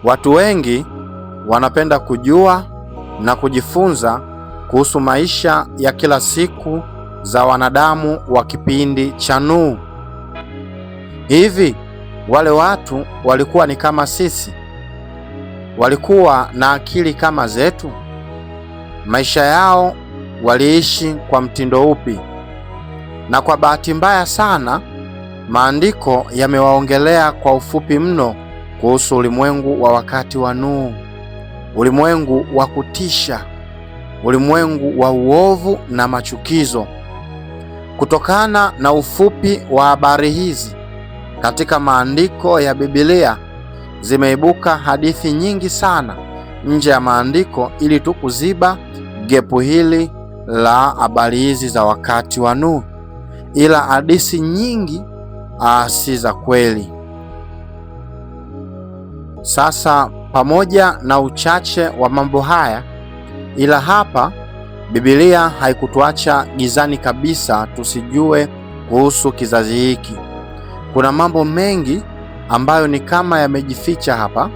Watu wengi wanapenda kujua na kujifunza kuhusu maisha ya kila siku za wanadamu wa kipindi cha Nuhu. Hivi wale watu walikuwa ni kama sisi? Walikuwa na akili kama zetu? Maisha yao waliishi kwa mtindo upi? Na kwa bahati mbaya sana, maandiko yamewaongelea kwa ufupi mno kuhusu ulimwengu wa wakati wa Nuhu, ulimwengu wa kutisha, ulimwengu wa uovu na machukizo. Kutokana na ufupi wa habari hizi, katika maandiko ya Biblia zimeibuka hadithi nyingi sana nje ya maandiko ili tu kuziba gepu hili la habari hizi za wakati wa Nuhu, ila hadithi nyingi si za kweli. Sasa pamoja na uchache wa mambo haya, ila hapa Biblia haikutuacha gizani kabisa tusijue kuhusu kizazi hiki. Kuna mambo mengi ambayo ni kama yamejificha hapa,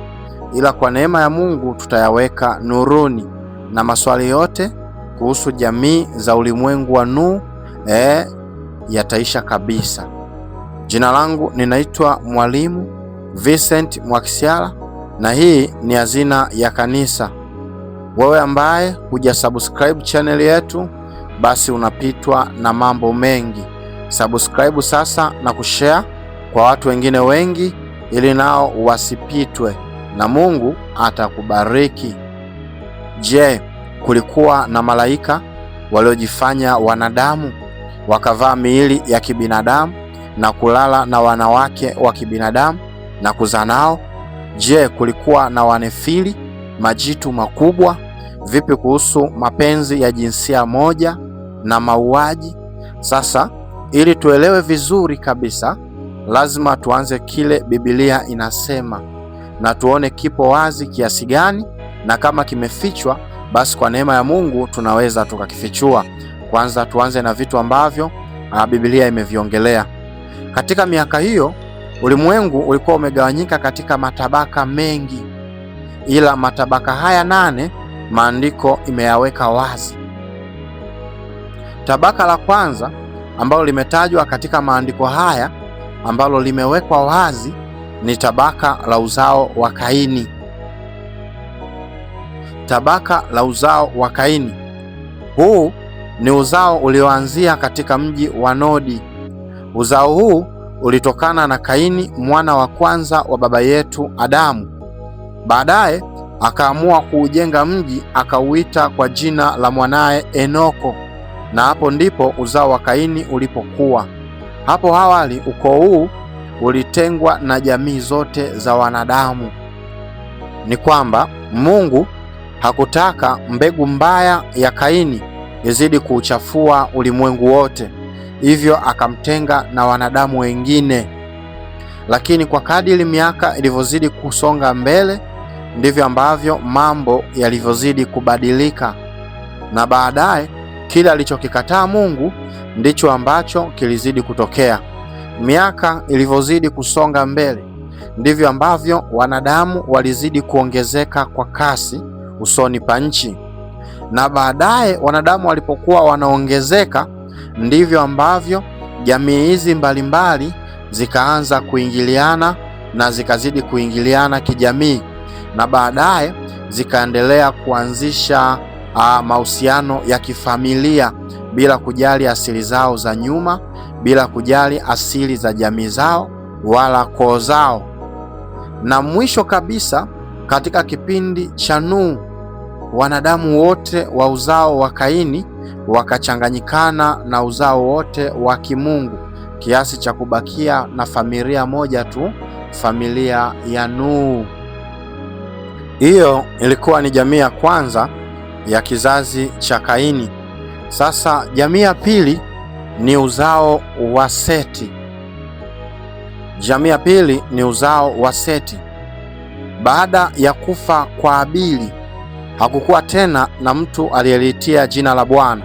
ila kwa neema ya Mungu tutayaweka nuruni, na maswali yote kuhusu jamii za ulimwengu wa Nuhu yataisha kabisa. Jina langu ninaitwa Mwalimu Vincent Mwakisyala na hii ni Hazina ya Kanisa. Wewe ambaye hujasubscribe channel yetu, basi unapitwa na mambo mengi. Subscribe sasa na kushare kwa watu wengine wengi ili nao wasipitwe na Mungu atakubariki. Je, kulikuwa na malaika waliojifanya wanadamu wakavaa miili ya kibinadamu na kulala na wanawake wa kibinadamu na kuzaa nao? Je, kulikuwa na wanefili, majitu makubwa? Vipi kuhusu mapenzi ya jinsia moja na mauaji? Sasa ili tuelewe vizuri kabisa, lazima tuanze kile Biblia inasema na tuone kipo wazi kiasi gani, na kama kimefichwa basi kwa neema ya Mungu tunaweza tukakifichua. Kwanza tuanze na vitu ambavyo Biblia imeviongelea. Katika miaka hiyo ulimwengu ulikuwa umegawanyika katika matabaka mengi, ila matabaka haya 8 maandiko imeyaweka wazi. Tabaka la kwanza ambalo limetajwa katika maandiko haya, ambalo limewekwa wazi, ni tabaka la uzao wa Kaini. Tabaka la uzao wa Kaini. Huu ni uzao ulioanzia katika mji wa Nodi. Uzao huu ulitokana na Kaini, mwana wa kwanza wa baba yetu Adamu. Baadaye akaamua kuujenga mji, akauita kwa jina la mwanaye Enoko, na hapo ndipo uzao wa Kaini ulipokuwa. Hapo awali ukoo huu ulitengwa na jamii zote za wanadamu. Ni kwamba Mungu hakutaka mbegu mbaya ya Kaini izidi kuuchafua ulimwengu wote, hivyo akamtenga na wanadamu wengine. Lakini kwa kadiri miaka ilivyozidi kusonga mbele, ndivyo ambavyo mambo yalivyozidi kubadilika, na baadaye kile alichokikataa Mungu ndicho ambacho kilizidi kutokea. Miaka ilivyozidi kusonga mbele, ndivyo ambavyo wanadamu walizidi kuongezeka kwa kasi usoni pa nchi, na baadaye wanadamu walipokuwa wanaongezeka, ndivyo ambavyo jamii hizi mbalimbali zikaanza kuingiliana na zikazidi kuingiliana kijamii, na baadaye zikaendelea kuanzisha mahusiano ya kifamilia bila kujali asili zao za nyuma, bila kujali asili za jamii zao wala koo zao. Na mwisho kabisa, katika kipindi cha Nuhu, wanadamu wote wa uzao wa Kaini wakachanganyikana na uzao wote wa kimungu kiasi cha kubakia na familia moja tu, familia ya Nuhu. Hiyo ilikuwa ni jamii ya kwanza ya kizazi cha Kaini. Sasa jamii ya pili ni uzao wa Seti. Jamii ya pili ni uzao wa Seti. Baada ya kufa kwa Habili, hakukuwa tena na mtu aliyeliitia jina la Bwana.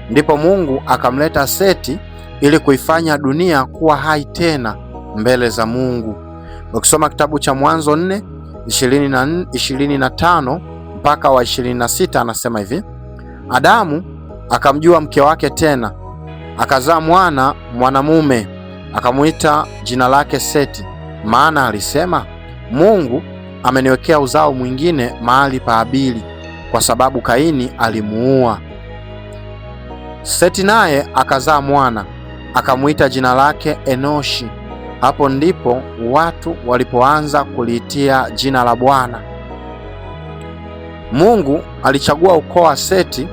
Ndipo Mungu akamleta Seti ili kuifanya dunia kuwa hai tena mbele za Mungu. Ukisoma kitabu cha Mwanzo 4 25 mpaka wa 26 anasema hivi: Adamu akamjua mke wake tena, akazaa mwana mwanamume, akamuita jina lake Seti, maana alisema, Mungu ameniwekea uzao mwingine mahali pa Habili, kwa sababu Kaini alimuua. Seti naye akazaa mwana, akamuita jina lake Enoshi. Hapo ndipo watu walipoanza kuliitia jina la Bwana. Mungu alichagua ukoo wa Seti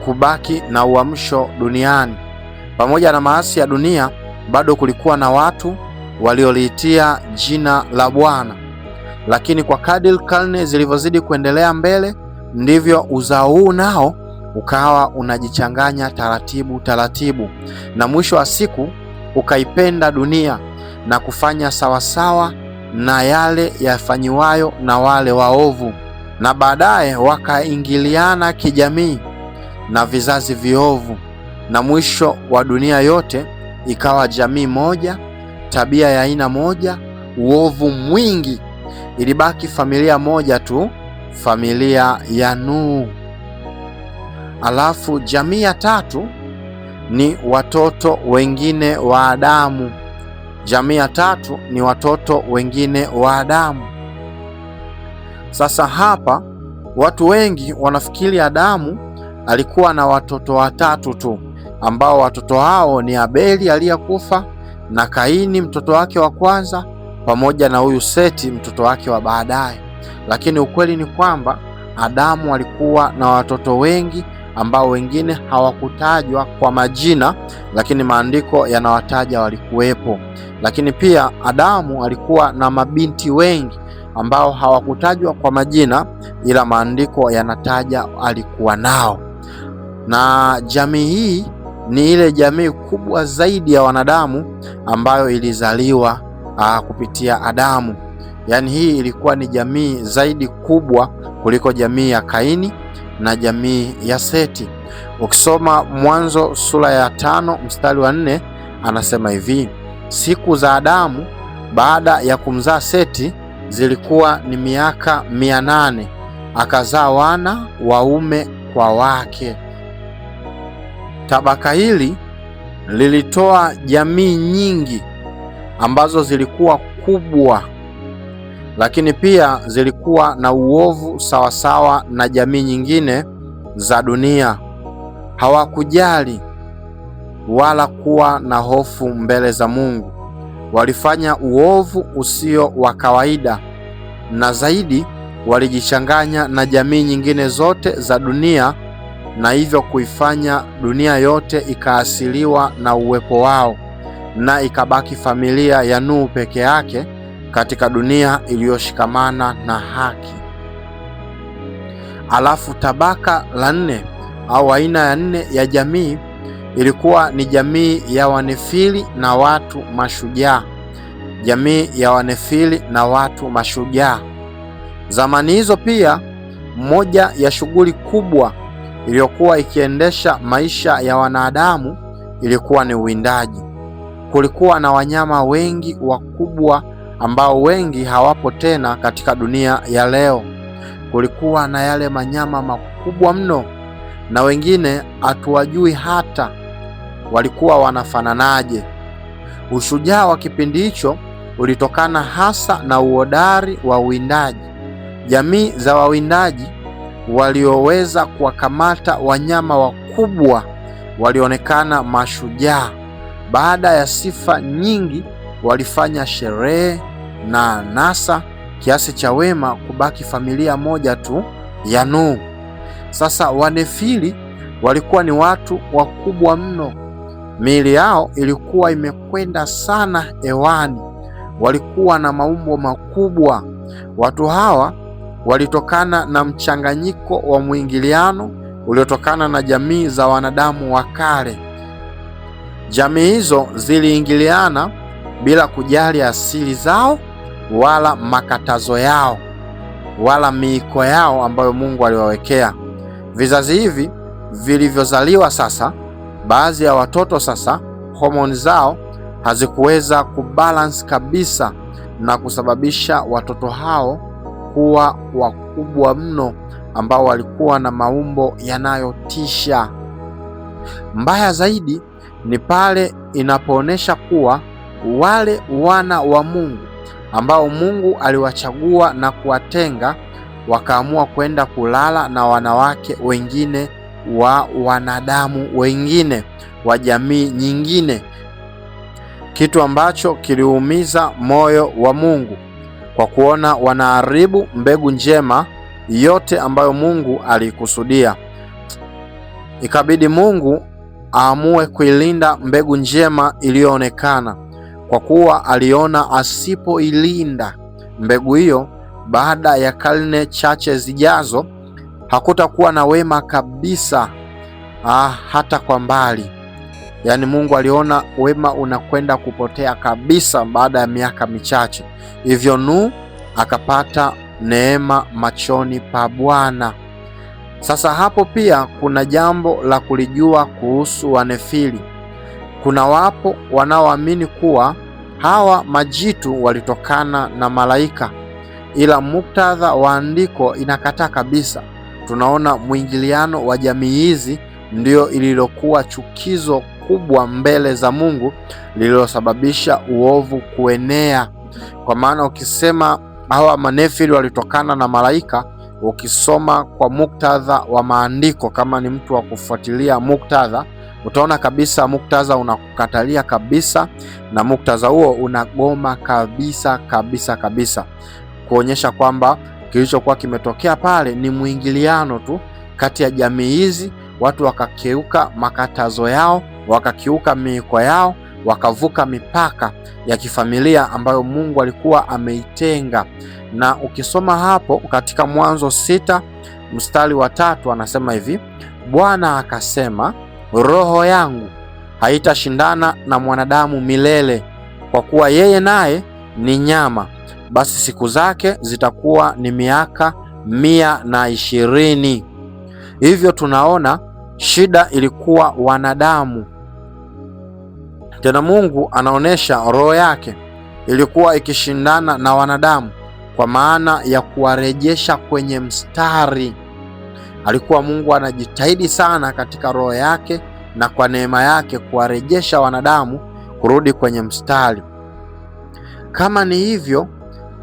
kubaki na uamsho duniani. Pamoja na maasi ya dunia, bado kulikuwa na watu walioliitia jina la Bwana. Lakini kwa kadiri karne zilivyozidi kuendelea mbele, ndivyo uzao huu nao ukawa unajichanganya taratibu taratibu, na mwisho wa siku ukaipenda dunia na kufanya sawasawa na yale yafanyiwayo na wale waovu, na baadaye wakaingiliana kijamii na vizazi viovu, na mwisho wa dunia yote ikawa jamii moja, tabia ya aina moja, uovu mwingi. Ilibaki familia moja tu, familia ya Nuhu. Alafu jamii ya tatu ni watoto wengine wa Adamu. Jamii ya tatu ni watoto wengine wa Adamu. Sasa hapa watu wengi wanafikiri Adamu alikuwa na watoto watatu tu, ambao watoto hao ni Abeli aliyekufa, na Kaini mtoto wake wa kwanza, pamoja na huyu Seti mtoto wake wa baadaye. Lakini ukweli ni kwamba Adamu alikuwa na watoto wengi ambao wengine hawakutajwa kwa majina, lakini maandiko yanawataja walikuwepo. Lakini pia Adamu alikuwa na mabinti wengi ambao hawakutajwa kwa majina, ila maandiko yanataja alikuwa nao. Na jamii hii ni ile jamii kubwa zaidi ya wanadamu ambayo ilizaliwa kupitia Adamu. Yaani hii ilikuwa ni jamii zaidi kubwa kuliko jamii ya Kaini na jamii ya Seti. Ukisoma Mwanzo sura ya 5 mstari wa 4 anasema hivi: siku za Adamu baada ya kumzaa Seti zilikuwa ni miaka 800, akazaa wana waume kwa wake. Tabaka hili lilitoa jamii nyingi ambazo zilikuwa kubwa, lakini pia zilikuwa na uovu sawasawa na jamii nyingine za dunia. Hawakujali wala kuwa na hofu mbele za Mungu. Walifanya uovu usio wa kawaida, na zaidi walijichanganya na jamii nyingine zote za dunia, na hivyo kuifanya dunia yote ikaasiliwa na uwepo wao, na ikabaki familia ya Nuhu peke yake katika dunia iliyoshikamana na haki. Alafu tabaka la 4 au aina ya 4 ya jamii ilikuwa ni jamii ya Wanefili na watu mashujaa. Jamii ya Wanefili na watu mashujaa. Zamani hizo pia, moja ya shughuli kubwa iliyokuwa ikiendesha maisha ya wanadamu ilikuwa ni uwindaji. Kulikuwa na wanyama wengi wakubwa ambao wengi hawapo tena katika dunia ya leo. Kulikuwa na yale manyama makubwa mno, na wengine hatuwajui hata walikuwa wanafananaje. Ushujaa wa kipindi hicho ulitokana hasa na uhodari wa uwindaji. Jamii za wawindaji walioweza kuwakamata wanyama wakubwa walionekana mashujaa. Baada ya sifa nyingi, walifanya sherehe na anasa kiasi cha wema kubaki familia moja tu ya Nuhu. Sasa Wanefili walikuwa ni watu wakubwa mno. Miili yao ilikuwa imekwenda sana hewani. Walikuwa na maumbo makubwa. Watu hawa walitokana na mchanganyiko wa mwingiliano uliotokana na jamii za wanadamu wa kale. Jamii hizo ziliingiliana bila kujali asili zao wala makatazo yao wala miiko yao ambayo Mungu aliwawekea. Vizazi hivi vilivyozaliwa sasa, baadhi ya watoto sasa homoni zao hazikuweza kubalance kabisa na kusababisha watoto hao walikuwa wakubwa mno, ambao walikuwa na maumbo yanayotisha. Mbaya zaidi ni pale inapoonyesha kuwa wale wana wa Mungu ambao Mungu aliwachagua na kuwatenga wakaamua kwenda kulala na wanawake wengine wa wanadamu wengine wa jamii nyingine, kitu ambacho kiliumiza moyo wa Mungu kwa kuona wanaharibu mbegu njema yote ambayo Mungu aliikusudia. Ikabidi Mungu aamue kuilinda mbegu njema iliyoonekana, kwa kuwa aliona asipoilinda mbegu hiyo, baada ya karne chache zijazo hakutakuwa na wema kabisa, hata kwa mbali. Yaani Mungu aliona wema unakwenda kupotea kabisa baada ya miaka michache. Hivyo Nuhu akapata neema machoni pa Bwana. Sasa hapo pia kuna jambo la kulijua kuhusu Wanefili. Kuna wapo wanaoamini kuwa hawa majitu walitokana na malaika, ila muktadha wa andiko inakataa kabisa. Tunaona mwingiliano wa jamii hizi ndio ililokuwa chukizo kubwa mbele za Mungu, lililosababisha uovu kuenea. Kwa maana ukisema hawa manefili walitokana na malaika, ukisoma kwa muktadha wa maandiko, kama ni mtu wa kufuatilia muktadha, utaona kabisa muktadha unakukatalia kabisa, na muktadha huo unagoma kabisa kabisa kabisa, kuonyesha kwamba kilichokuwa kimetokea pale ni mwingiliano tu kati ya jamii hizi. Watu wakakiuka makatazo yao, wakakiuka miiko yao, wakavuka mipaka ya kifamilia ambayo Mungu alikuwa ameitenga. Na ukisoma hapo katika Mwanzo 6 mstari wa 3 anasema hivi: Bwana akasema, roho yangu haitashindana na mwanadamu milele, kwa kuwa yeye naye ni nyama, basi siku zake zitakuwa ni miaka 120. Hivyo tunaona shida ilikuwa wanadamu. Tena Mungu anaonesha roho yake ilikuwa ikishindana na wanadamu kwa maana ya kuwarejesha kwenye mstari. Alikuwa Mungu anajitahidi sana katika roho yake na kwa neema yake kuwarejesha wanadamu kurudi kwenye mstari. Kama ni hivyo,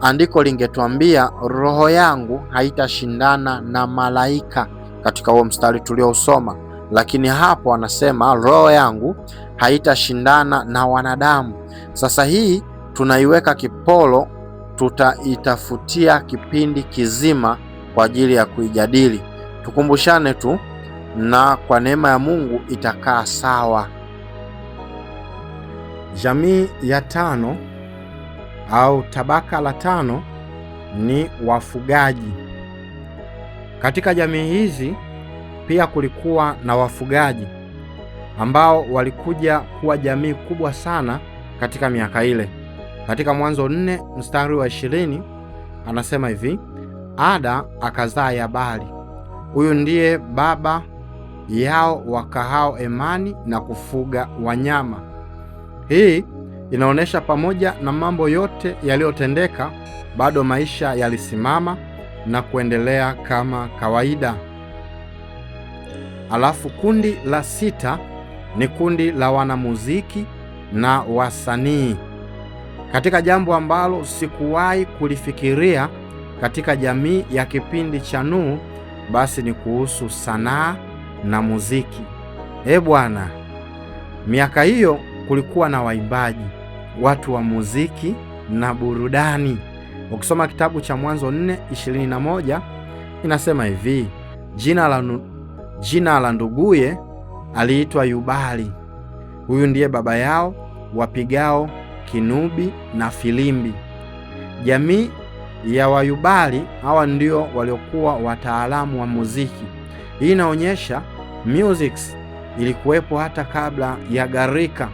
andiko lingetuambia roho yangu haitashindana na malaika katika huo mstari tuliousoma, lakini hapo anasema roho yangu haitashindana na wanadamu. Sasa hii tunaiweka kipolo, tutaitafutia kipindi kizima kwa ajili ya kuijadili. Tukumbushane tu, na kwa neema ya Mungu itakaa sawa. Jamii ya 5 au tabaka la 5 ni wafugaji. Katika jamii hizi pia kulikuwa na wafugaji ambao walikuja kuwa jamii kubwa sana katika miaka ile. Katika Mwanzo 4 mstari wa 20 anasema hivi: Ada akazaa Yabali. Huyu ndiye baba yao wakahao Emani na kufuga wanyama. Hii inaonyesha pamoja na mambo yote yaliyotendeka, bado maisha yalisimama na kuendelea kama kawaida. Alafu kundi la 6 ni kundi la wanamuziki na wasanii. Katika jambo ambalo sikuwahi kulifikiria katika jamii ya kipindi cha Nuhu, basi ni kuhusu sanaa na muziki. Bwana, miaka hiyo kulikuwa na waimbaji, watu wa muziki na burudani. Ukisoma kitabu cha Mwanzo 4:21 inasema hivi: jina la nduguye aliitwa Yubali. Huyu ndiye baba yao wapigao kinubi na filimbi. Jamii ya Wayubali hawa ndio waliokuwa wataalamu wa muziki. Hii inaonyesha music ilikuwepo hata kabla ya gharika,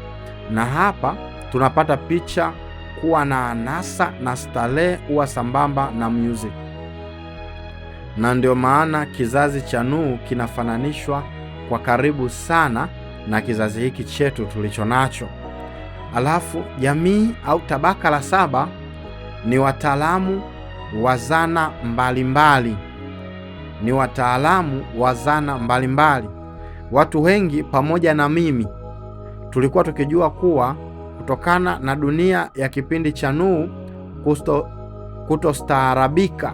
na hapa tunapata picha kuwa na anasa na starehe huwa sambamba na music. Na ndio maana kizazi cha Nuhu kinafananishwa kwa karibu sana na kizazi hiki chetu tulicho nacho. Alafu jamii au tabaka la 7 ni wataalamu wa zana mbalimbali, ni wataalamu wa zana mbalimbali. Watu wengi pamoja na mimi tulikuwa tukijua kuwa kutokana na dunia ya kipindi cha Nuhu kutostaarabika,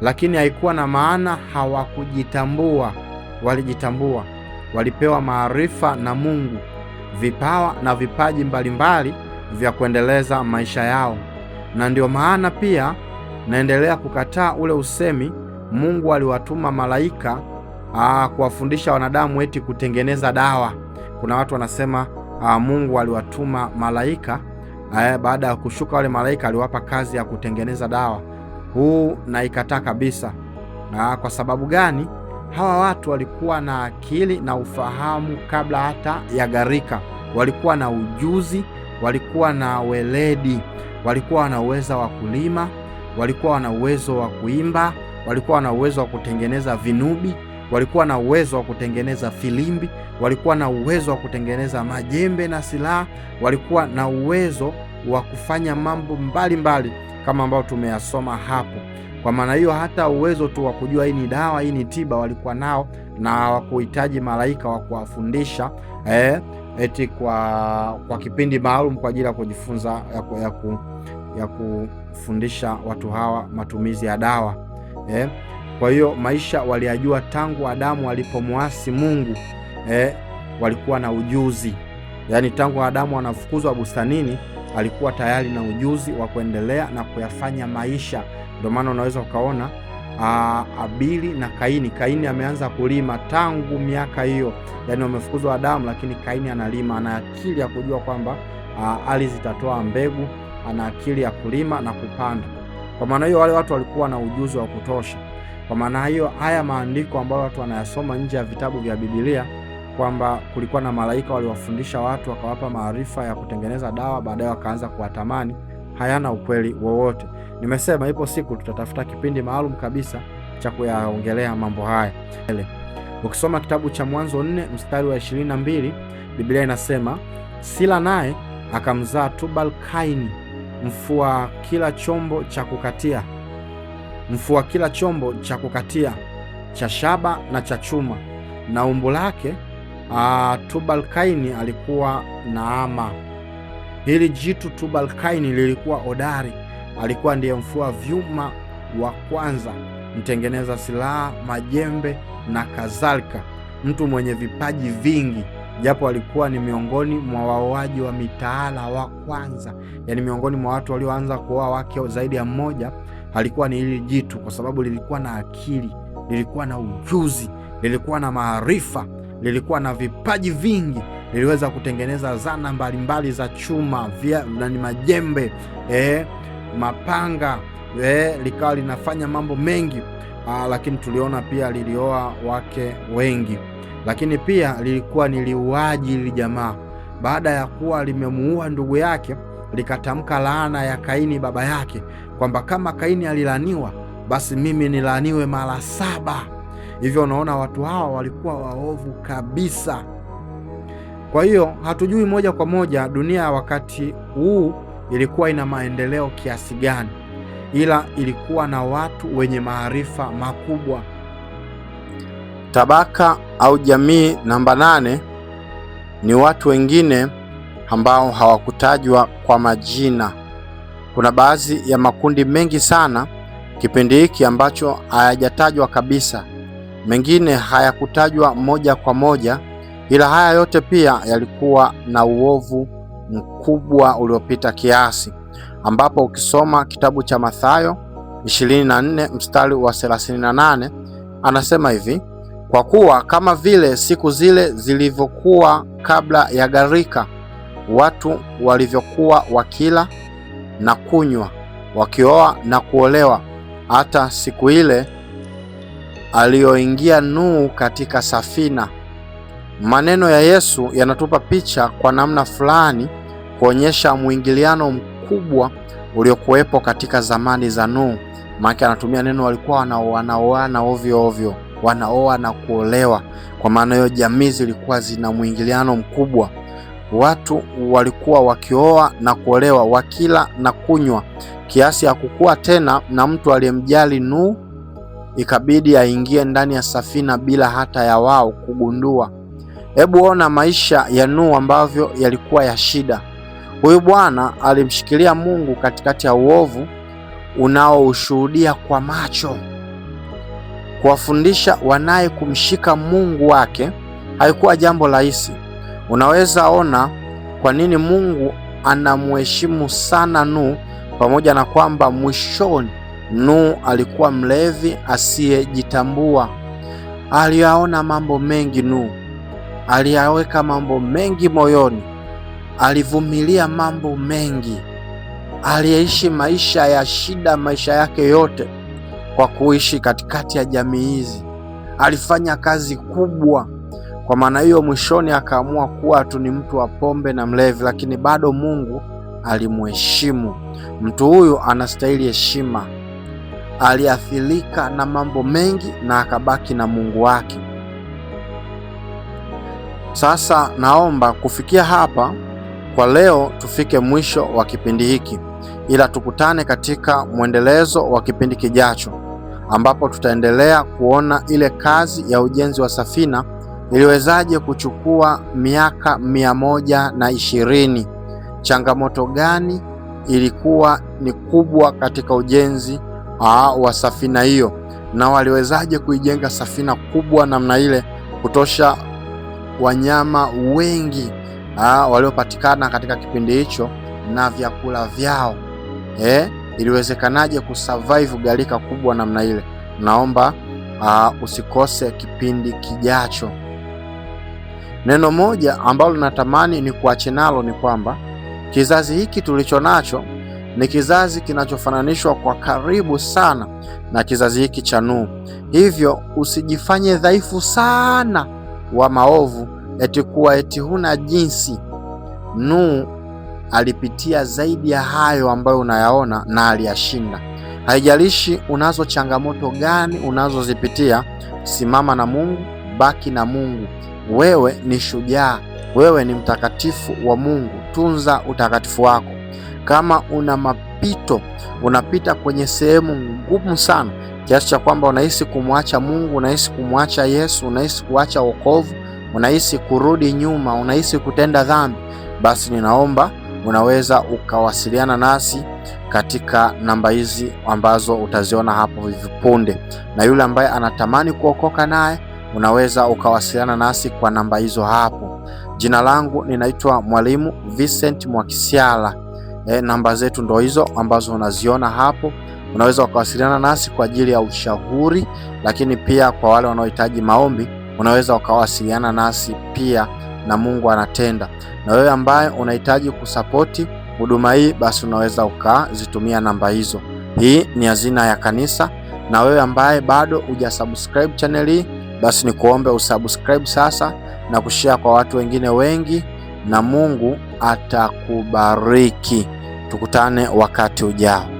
lakini haikuwa na maana hawakujitambua. Walijitambua, walipewa maarifa na Mungu, vipawa na vipaji mbalimbali vya kuendeleza maisha yao. Na ndio maana pia naendelea kukataa ule usemi Mungu aliwatuma malaika kuwafundisha wanadamu eti kutengeneza dawa. Kuna watu wanasema Mungu aliwatuma malaika, baada ya kushuka wale malaika aliwapa kazi ya kutengeneza dawa. Huu naikataa kabisa. Kwa sababu gani? Hawa watu walikuwa na akili na ufahamu kabla hata ya gharika. Walikuwa na ujuzi, walikuwa na weledi, walikuwa na uwezo wa kulima, walikuwa na uwezo wa kuimba, walikuwa na uwezo wa kutengeneza vinubi, walikuwa na uwezo wa kutengeneza filimbi, walikuwa na uwezo wa kutengeneza majembe na silaha, walikuwa na uwezo wa kufanya mambo mbalimbali kama ambao tumeyasoma hapo. Kwa maana hiyo hata uwezo tu wa kujua hii ni dawa, hii ni tiba walikuwa nao, na hawakuhitaji malaika wa kuwafundisha eti kwa kipindi maalum kwa ajili ya kujifunza ya kufundisha watu hawa matumizi ya dawa. Kwa hiyo maisha waliyajua tangu Adamu alipomwasi Mungu. Walikuwa na ujuzi, yaani tangu Adamu anafukuzwa bustanini alikuwa tayari na ujuzi wa kuendelea na kuyafanya maisha. Ndio maana unaweza ukaona Abili na Kaini. Kaini ameanza kulima tangu miaka hiyo, yaani wamefukuzwa Adamu, lakini Kaini analima, ana akili ya kujua kwamba ardhi zitatoa mbegu, ana akili ya kulima na kupanda. Kwa maana hiyo wale watu walikuwa na ujuzi wa kutosha. Kwa maana hiyo haya maandiko ambayo watu wanayasoma nje ya vitabu vya Biblia kwamba kulikuwa na malaika waliwafundisha watu wakawapa maarifa ya kutengeneza dawa, baadaye wakaanza kuwatamani, hayana ukweli wowote. Nimesema ipo siku tutatafuta kipindi maalum kabisa cha kuyaongelea mambo haya. Ukisoma kitabu cha Mwanzo 4 mstari wa 22, Biblia inasema Sila naye akamzaa Tubal Kaini, mfua kila chombo cha kukatia cha shaba na cha chuma, na umbo lake Tubal Kaini alikuwa Naama. Hili jitu Tubal Kaini lilikuwa hodari, alikuwa ndiye mfua vyuma wa kwanza, mtengeneza silaha, majembe na kadhalika, mtu mwenye vipaji vingi, japo alikuwa ni miongoni mwa waoaji wa mitaala wa kwanza, yaani miongoni mwa watu walioanza kuoa wake zaidi ya mmoja, alikuwa ni hili jitu, kwa sababu lilikuwa na akili, lilikuwa na ujuzi, lilikuwa na maarifa, lilikuwa na vipaji vingi, liliweza kutengeneza zana mbalimbali za chuma, ni majembe, mapanga, likawa linafanya mambo mengi. Lakini tuliona pia lilioa wake wengi, lakini pia lilikuwa ni liuaji. Hili jamaa baada ya kuwa limemuua ndugu yake likatamka laana ya Kaini baba yake, kwamba kama Kaini alilaniwa basi mimi nilaniwe mara 7. Hivyo unaona watu hawa walikuwa waovu kabisa. Kwa hiyo hatujui moja kwa moja dunia ya wakati huu ilikuwa ina maendeleo kiasi gani, ila ilikuwa na watu wenye maarifa makubwa. Tabaka au jamii namba 8 ni watu wengine ambao hawakutajwa kwa majina. Kuna baadhi ya makundi mengi sana kipindi hiki ambacho hayajatajwa kabisa, mengine hayakutajwa moja kwa moja, ila haya yote pia yalikuwa na uovu mkubwa uliopita kiasi, ambapo ukisoma kitabu cha Mathayo 24 mstari wa 38 anasema hivi: kwa kuwa kama vile siku zile zilivyokuwa kabla ya gharika, watu walivyokuwa wakila na kunywa, wakioa na kuolewa, hata siku ile aliyoingia Nuhu katika safina. Maneno ya Yesu yanatupa picha kwa namna fulani kuonyesha mwingiliano mkubwa uliokuwepo katika zamani za Nuhu. Maana anatumia neno walikuwa wanaoana ovyo ovyo, wanaoa na kuolewa. Kwa maana hiyo jamii zilikuwa zina mwingiliano mkubwa. Watu walikuwa wakioa na kuolewa, wakila na kunywa kiasi ya kukua tena na mtu aliyemjali Nuhu, ikabidi aingie ndani ya safina bila hata ya wao kugundua. Hebu ona maisha ya Nuhu ambavyo yalikuwa ya shida. Huyu bwana alimshikilia Mungu katikati ya uovu unaoushuhudia kwa macho. Kuwafundisha wanaye kumshika Mungu wake haikuwa jambo rahisi. Unaweza ona kwa nini Mungu anamheshimu sana Nuhu, pamoja na kwamba mwishoni Nuhu alikuwa mlevi asiyejitambua. Aliyaona mambo mengi Nuhu, aliyaweka mambo mengi moyoni, alivumilia mambo mengi, aliyeishi maisha ya shida maisha yake yote kwa kuishi katikati ya jamii hizi. Alifanya kazi kubwa. Kwa maana hiyo mwishoni akaamua kuwa tu ni mtu wa pombe na mlevi, lakini bado Mungu alimheshimu. Mtu huyu anastahili heshima. Aliathirika na mambo mengi na akabaki na Mungu wake. Sasa naomba kufikia hapa kwa leo tufike mwisho wa kipindi hiki, ila tukutane katika mwendelezo wa kipindi kijacho, ambapo tutaendelea kuona ile kazi ya ujenzi wa safina iliwezaje kuchukua miaka 120. Changamoto gani ilikuwa ni kubwa katika ujenzi wa safina hiyo, na waliwezaje kuijenga safina kubwa namna ile kutosha wanyama wengi waliopatikana katika kipindi hicho na vyakula vyao. Iliwezekanaje kusurvive gharika kubwa namna ile? Naomba usikose kipindi kijacho. Neno moja ambalo natamani ni kuache nalo ni kwamba kizazi hiki tulicho nacho ni kizazi kinachofananishwa kwa karibu sana na kizazi hiki cha Nuhu. Hivyo usijifanye dhaifu sana wa maovu eti huna jinsi. Nuhu alipitia zaidi ya hayo ambayo unayaona na aliyashinda. Haijalishi unazo changamoto gani unazozipitia, simama na Mungu, baki na Mungu. Wewe ni shujaa, wewe ni mtakatifu wa Mungu. Tunza utakatifu wako. Kama una mapito, unapita kwenye sehemu ngumu sana kiasi cha kwamba unahisi kumwacha Mungu, unahisi kumwacha Yesu, unahisi kuacha wokovu, unahisi kurudi nyuma, unahisi kutenda dhambi, basi ninaomba unaweza ukawasiliana nasi katika namba hizi ambazo utaziona hapo hivi punde, na yule ambaye anatamani kuokoka naye unaweza ukawasiliana nasi kwa namba hizo hapo. Jina langu ninaitwa Mwalimu Vincent Mwakisyala. Namba zetu ndo hizo ambazo unaziona hapo. Unaweza ukawasiliana nasi kwa ajili ya ushauri, lakini pia kwa wale wanaohitaji maombi unaweza ukawasiliana nasi pia, na Mungu anatenda. Na wewe ambaye unahitaji kusapoti huduma hii, basi unaweza ukazitumia namba hizo. Hii ni hazina ya kanisa, na wewe ambaye bado hujasubscribe channel hii, basi ni kuombe usubscribe sasa na kushare kwa watu wengine wengi, na Mungu atakubariki. Tukutane wakati ujao.